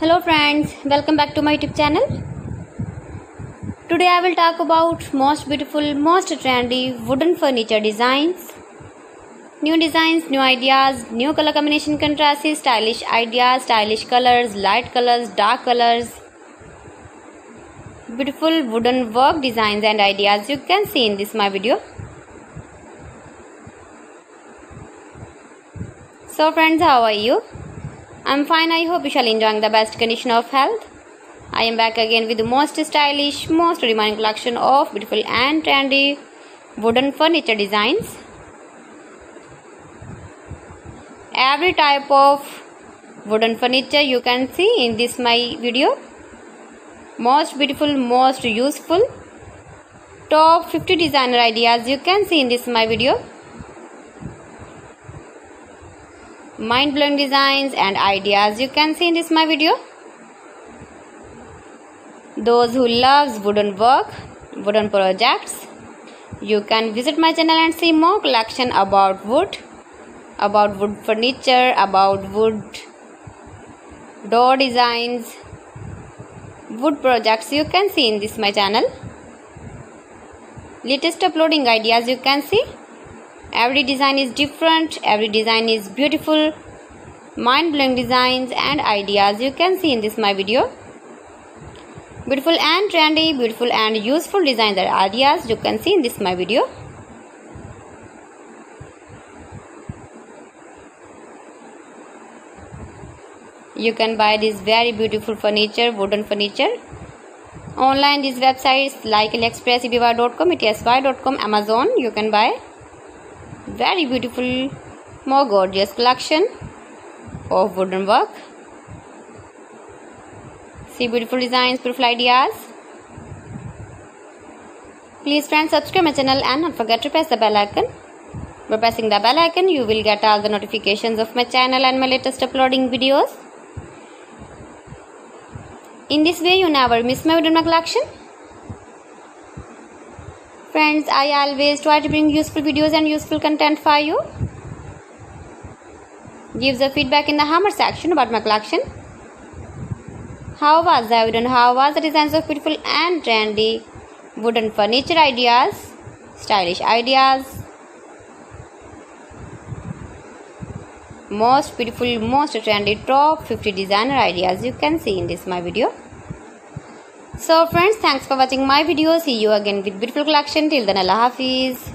Hello friends, welcome back to my YouTube channel. Today I will talk about most beautiful, most trendy wooden furniture designs. New designs, new ideas, new color combination contrasts, stylish ideas, stylish colors, light colors, dark colors. Beautiful wooden work designs and ideas you can see in this my video. So friends, how are you? I'm fine. I hope you shall enjoying the best condition of health. I am back again with the most stylish, most demanding collection of beautiful and trendy wooden furniture designs. Every type of wooden furniture you can see in this my video. Most beautiful, most useful. Top 50 designer ideas you can see in this my video. Mind-blowing designs and ideas you can see in this my video. Those who loves wooden work, wooden projects, you can visit my channel and see more collection about wood furniture, about wood door designs, wood projects you can see in this my channel. Latest uploading ideas you can see. Every design is different, every design is beautiful, mind-blowing designs and ideas you can see in this my video. Beautiful and trendy, beautiful and useful designs and ideas you can see in this my video. You can buy this very beautiful furniture, wooden furniture online. These websites like AliExpress, eBay.com, etsy.com, Amazon. You can buy very beautiful, more gorgeous collection of wooden work. See beautiful designs, beautiful ideas. Please friends, subscribe my channel and don't forget to press the bell icon. By pressing the bell icon, you will get all the notifications of my channel and my latest uploading videos. In this way, you never miss my wooden collection. Friends, I always try to bring useful videos and useful content for you. Give the feedback in the hammer section about my collection. How was the wooden? How was the designs of beautiful and trendy wooden furniture ideas, stylish ideas, most beautiful, most trendy top 50 designer ideas you can see in this my video. So friends, thanks for watching my video. See you again with beautiful collection. Till then, Allah Hafiz.